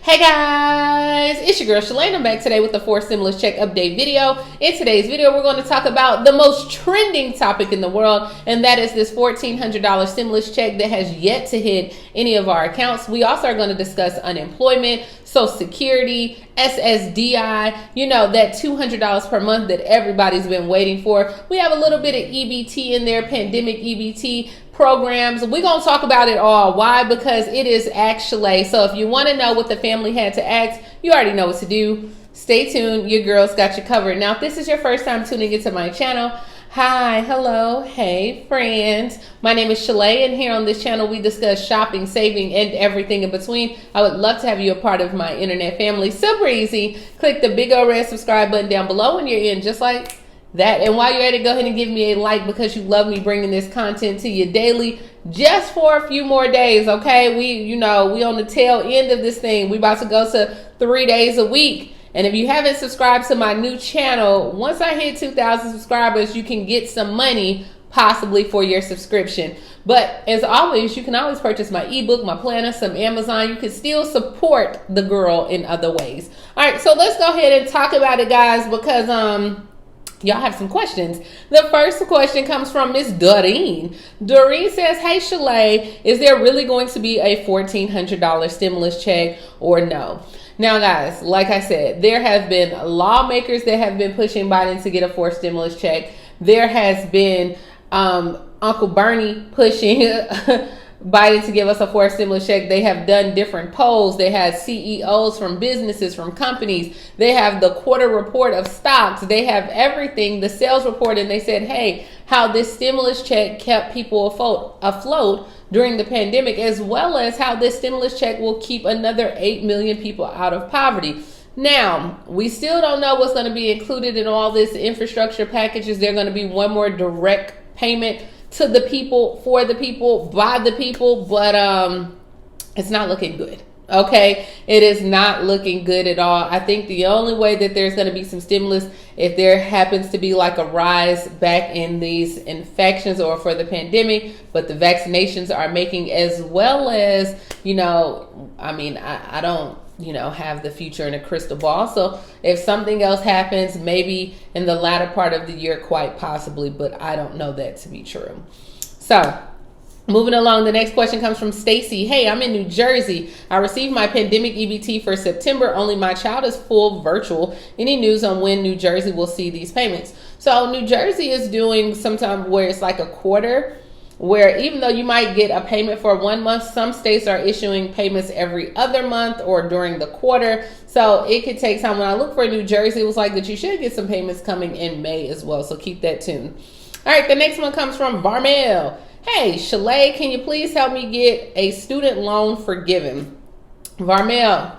Hey guys, it's your girl Shalae. I'm back today with the 4 stimulus check update video. In today's video, we're going to talk about the most trending topic in the world, and that is this $1,400 stimulus check that has yet to hit any of our accounts. We also are going to discuss unemployment, Social Security, SSDI, that $200 per month that everybody's been waiting for. We have a little bit of EBT in there, pandemic EBT programs. We're going to talk about it all. Why? Because it is actually, so if you want to know what the family had to ask, you already know what to do. Stay tuned. Your girl's got you covered. Now, if this is your first time tuning into my channel, hi, hello, hey, friends. My name is Shalae, and here on this channel, we discuss shopping, saving, and everything in between. I would love to have you a part of my internet family. Super easy. Click the big old red subscribe button down below when you're in, just like that. And while you're at it, go ahead and give me a like because you love me bringing this content to you daily just for a few more days. Okay, we on the tail end of this thing. We about to go to 3 days a week. And if you haven't subscribed to my new channel, once I hit 2,000 subscribers, you can get some money possibly for your subscription. But as always, you can always purchase my ebook, my planner, some Amazon. You can still support the girl in other ways. All right, so let's go ahead and talk about it, guys, because y'all have some questions. The first question comes from Miss Doreen. Doreen says, hey, Shalae, is there really going to be a $1,400 stimulus check or no? Now, guys, like I said, there have been lawmakers that have been pushing Biden to get a fourth stimulus check. There has been Uncle Bernie pushing Biden to give us a fourth stimulus check. They have done different polls. They had CEOs from businesses, from companies. They have the quarter report of stocks. They have everything, the sales report, and they said, hey, how this stimulus check kept people afloat during the pandemic, as well as how this stimulus check will keep another 8 million people out of poverty. Now, we still don't know what's going to be included in all this infrastructure packages. There's going to be one more direct payment to the people, for the people, by the people, but it's not looking good. Okay, it is not looking good at all. I think the only way that there's going to be some stimulus if there happens to be like a rise back in these infections or for the pandemic, but the vaccinations are making, as well as, I don't have the future in a crystal ball. So if something else happens, maybe in the latter part of the year, quite possibly, but I don't know that to be true. So moving along, the next question comes from Stacy. Hey, I'm in New Jersey. I received my pandemic EBT for September, only my child is full virtual. Any news on when New Jersey will see these payments? So New Jersey is doing sometime where it's like a quarter, where even though you might get a payment for 1 month, some states are issuing payments every other month or during the quarter. So it could take time. When I look for New Jersey, it was like that you should get some payments coming in May as well. So keep that tuned. All right, the next one comes from Varmel. Hey, Shalae, can you please help me get a student loan forgiven? Varmel,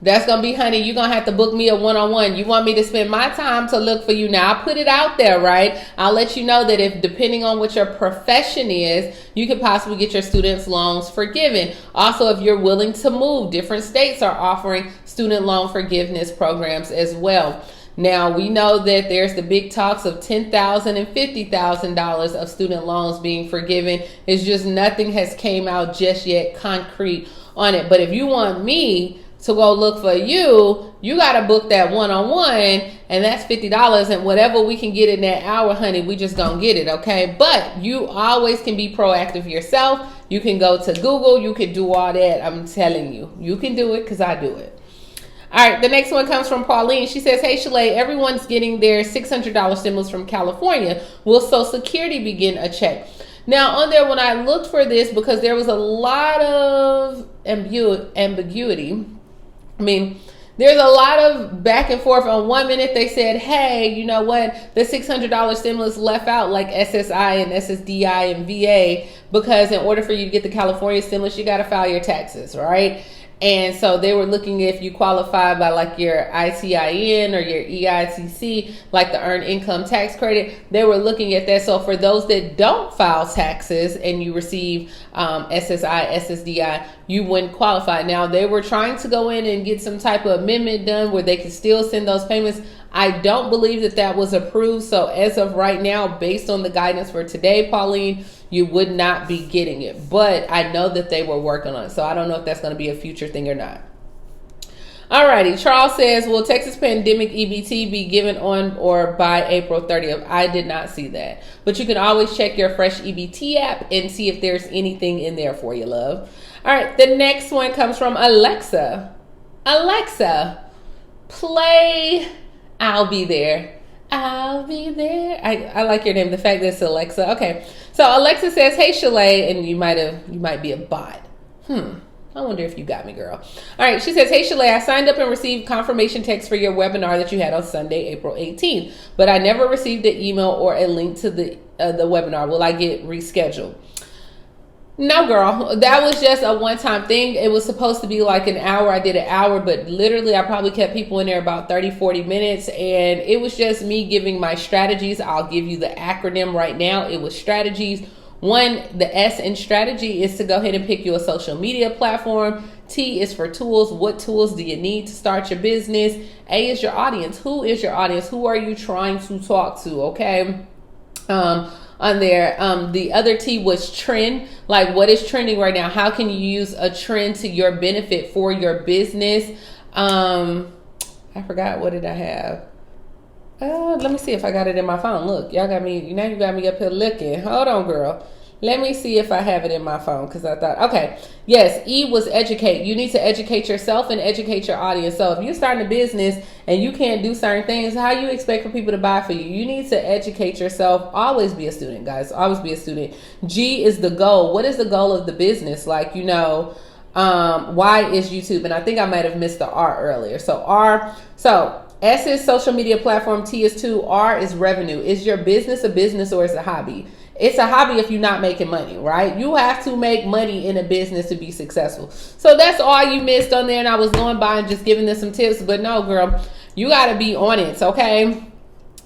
that's going to be, honey, you're going to have to book me a one-on-one. You want me to spend my time to look for you. Now, I put it out there, right? I'll let you know that if, depending on what your profession is, you could possibly get your students' loans forgiven. Also, if you're willing to move, different states are offering student loan forgiveness programs as well. Now, we know that there's the big talks of $10,000 and $50,000 of student loans being forgiven. It's just nothing has came out just yet concrete on it. But if you want me to go look for you, you got to book that one-on-one, and that's $50, and whatever we can get in that hour, honey, we just gonna get it, okay? But you always can be proactive yourself. You can go to Google. You can do all that. I'm telling you, you can do it because I do it. All right, the next one comes from Pauline. She says, hey, Shalae, everyone's getting their $600 stimulus from California. Will Social Security begin a check? Now, on there, when I looked for this, because there was a lot of ambiguity. There's a lot of back and forth. On 1 minute, they said, hey, you know what? The $600 stimulus left out like SSI and SSDI and VA, because in order for you to get the California stimulus, you got to file your taxes, right? And so they were looking if you qualify by like your ITIN or your EITC, like the earned income tax credit. They were looking at that. So for those that don't file taxes and you receive SSI, SSDI, you wouldn't qualify. Now, they were trying to go in and get some type of amendment done where they could still send those payments. I don't believe that that was approved. So as of right now, based on the guidance for today, Pauline, you would not be getting it. But I know that they were working on it. So I don't know if that's going to be a future thing or not. Alrighty, Charles says, will Texas Pandemic EBT be given on or by April 30th? I did not see that. But you can always check your Fresh EBT app and see if there's anything in there for you, love. All right, the next one comes from Alexa. Alexa, play I'll Be There. I'll be there. I like your name, the fact that it's Alexa. Okay, so Alexa says, hey, Shalae, and you might be a bot. I wonder if you got me, girl. All right, she says, hey, Shalae, I signed up and received confirmation text for your webinar that you had on Sunday, April 18th, but I never received an email or a link to the webinar. Will I get rescheduled? No, girl, that was just a one-time thing. It was supposed to be like an hour. I did an hour, but literally I probably kept people in there about 30, 40 minutes. And it was just me giving my strategies. I'll give you the acronym right now. It was strategies. One, the S in strategy is to go ahead and pick you a social media platform. T is for tools. What tools do you need to start your business? A is your audience. Who is your audience? Who are you trying to talk to? Okay. On there, the other T was trend. Like, what is trending right now? How can you use a trend to your benefit for your business? I forgot, what did I have? Let me see if I got it in my phone. Look, y'all got me, now you got me up here looking. Hold on, girl. Let me see if I have it in my phone, because I thought, okay, yes, E was educate. You need to educate yourself and educate your audience. So if you're starting a business and you can't do certain things, how you expect for people to buy for you? You need to educate yourself. Always be a student, guys. Always be a student. G is the goal. What is the goal of the business? Like, you know, Y is YouTube. And I think I might have missed the R earlier. So S is social media platform. T is tool. R is revenue. Is your business a business or is it a hobby? It's a hobby if you're not making money, right? You have to make money in a business to be successful. So that's all you missed on there. And I was going by and just giving them some tips. But no, girl, you got to be on it, okay?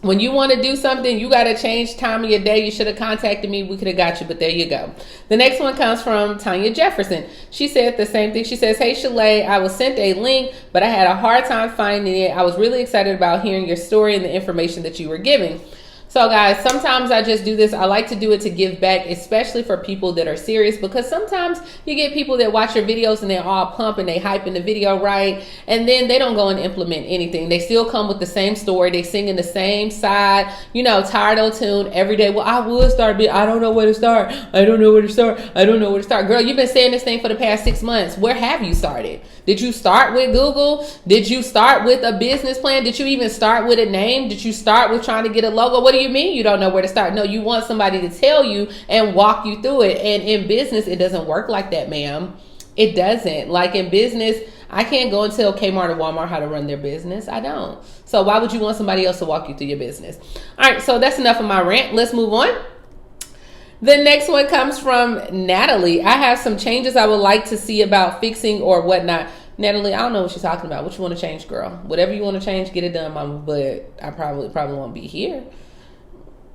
When you want to do something, you got to change time of your day. You should have contacted me. We could have got you, but there you go. The next one comes from Tanya Jefferson. She said the same thing. She says, hey, Shalae, I was sent a link, but I had a hard time finding it. I was really excited about hearing your story and the information that you were giving. So guys, sometimes I just do this. I like to do it to give back, especially for people that are serious, because sometimes you get people that watch your videos and they're all pump and they hype in the video, right? And then they don't go and implement anything. They still come with the same story. They sing in the same side, you know, tired old tune every day. Well, I would start, but I don't know where to start. I don't know where to start. I don't know where to start. Girl, you've been saying this thing for the past 6 months. Where have you started? Did you start with Google? Did you start with a business plan? Did you even start with a name? Did you start with trying to get a logo? What do you mean you don't know where to start? No, you want somebody to tell you and walk you through it. And in business, it doesn't work like that, ma'am. It doesn't. Like in business, I can't go and tell Kmart or Walmart how to run their business. I don't. So why would you want somebody else to walk you through your business? All right, so that's enough of my rant. Let's move on. The next one comes from Natalie. I have some changes I would like to see about fixing or whatnot. Natalie, I don't know what you're talking about. What you want to change, girl? Whatever you want to change, get it done, mama. But I probably won't be here.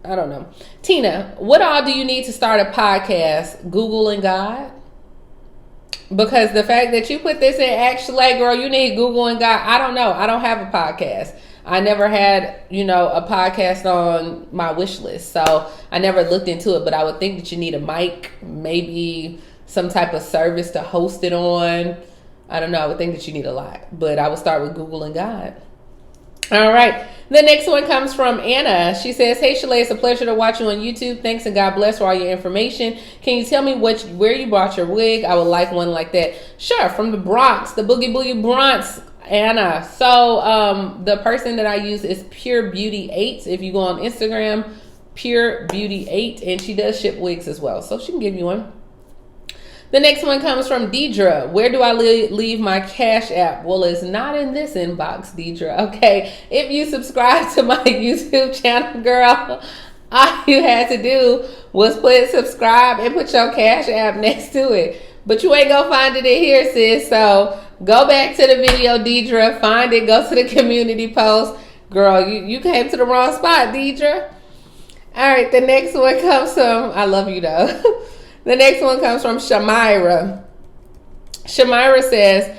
I don't know. Tina, what all do you need to start a podcast? Google and God? Because the fact that you put this in actually, girl, you need Google and God. I don't know. I don't have a podcast. I never had, you know, a podcast on my wish list. So I never looked into it, but I would think that you need a mic, maybe some type of service to host it on. I don't know. I would think that you need a lot, but I would start with Google and God. All right. The next one comes from Anna. She says, hey, Shalae, it's a pleasure to watch you on YouTube. Thanks and God bless for all your information. Can you tell me where you bought your wig? I would like one like that. Sure. From the Bronx, the Boogie Boogie Bronx, Anna. So the person that I use is Pure Beauty 8. If you go on Instagram, Pure Beauty 8, and she does ship wigs as well. So she can give you one. The next one comes from Deidre. Where do I leave my Cash App? Well, it's not in this inbox, Deidre. Okay. If you subscribe to my YouTube channel, girl, all you had to do was put subscribe and put your Cash App next to it. But you ain't gonna find it in here, sis. So go back to the video, Deidre. Find it. Go to the community post. Girl, you came to the wrong spot, Deidre. All right. The next one comes from, I love you though. The next one comes from Shamira. Shamira says,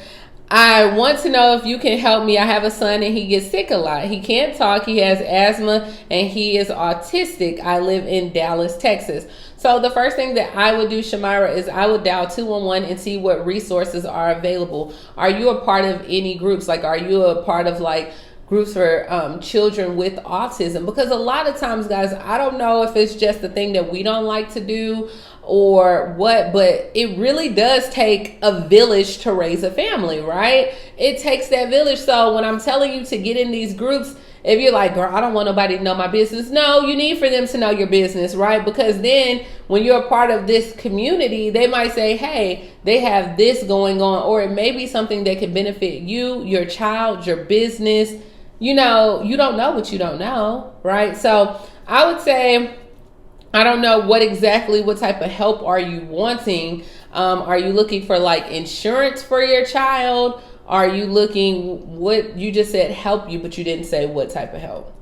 I want to know if you can help me. I have a son and he gets sick a lot. He can't talk. He has asthma and he is autistic. I live in Dallas, Texas. So the first thing that I would do, Shamira, is I would dial 211 and see what resources are available. Are you a part of any groups? Like, are you a part of like groups for children with autism? Because a lot of times, guys, I don't know if it's just the thing that we don't like to do or what, but it really does take a village to raise a family, right? It takes that village. So when I'm telling you to get in these groups, if you're like, girl, I don't want nobody to know my business, no, you need for them to know your business, right? Because then when you're a part of this community, they might say, hey, they have this going on, or it may be something that could benefit you, your child, your business. You know, you don't know what you don't know, right? So I would say, I don't know what type of help are you wanting? Are you looking for like insurance for your child? Are you looking, what you just said help you, but you didn't say what type of help.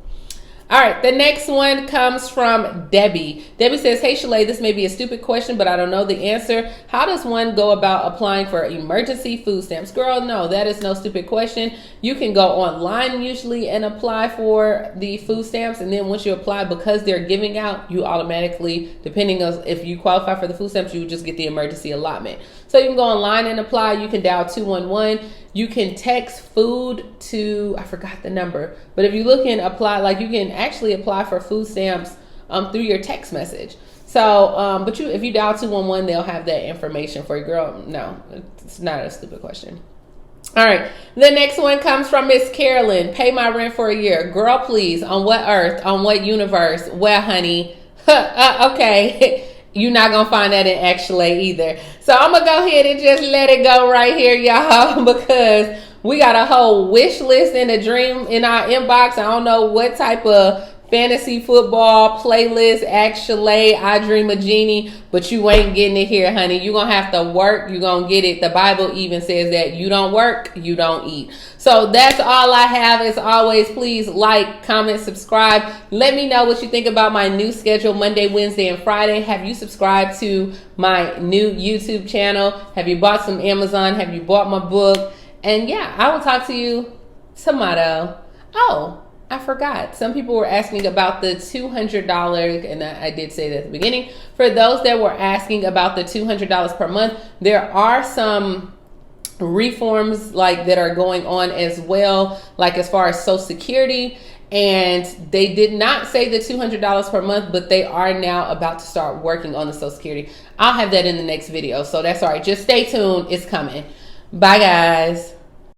All right, the next one comes from Debbie. Debbie says, hey, Shalae, this may be a stupid question, but I don't know the answer. How does one go about applying for emergency food stamps? Girl, no, that is no stupid question. You can go online usually and apply for the food stamps. And then once you apply, because they're giving out, you automatically, depending on if you qualify for the food stamps, you just get the emergency allotment. So you can go online and apply. You can dial 211. You can text food to, I forgot the number, but if you look and apply, like you can actually apply for food stamps through your text message. So, but if you dial 211, they'll have that information for you. Girl, no, it's not a stupid question. All right, the next one comes from Miss Carolyn. Pay my rent for a year. Girl, please, on what earth, on what universe? Well, honey, okay. You're not going to find that in Shalae either. So I'm going to go ahead and just let it go right here, y'all, because we got a whole wish list and a dream in our inbox. I don't know what type of fantasy football playlist, Shalae, I Dream a Genie, but you ain't getting it here, honey. You're going to have to work. You're going to get it. The Bible even says that you don't work, you don't eat. So that's all I have. As always, please like, comment, subscribe. Let me know what you think about my new schedule, Monday, Wednesday, and Friday. Have you subscribed to my new YouTube channel? Have you bought some Amazon? Have you bought my book? And yeah, I will talk to you tomorrow. Oh, I forgot. Some people were asking about the $200, and I did say that at the beginning. For those that were asking about the $200 per month, there are some reforms like that are going on as well, like as far as Social Security. And they did not say the $200 per month, but they are now about to start working on the Social Security. I'll have that in the next video, so that's all right. Just stay tuned. It's coming. Bye, guys.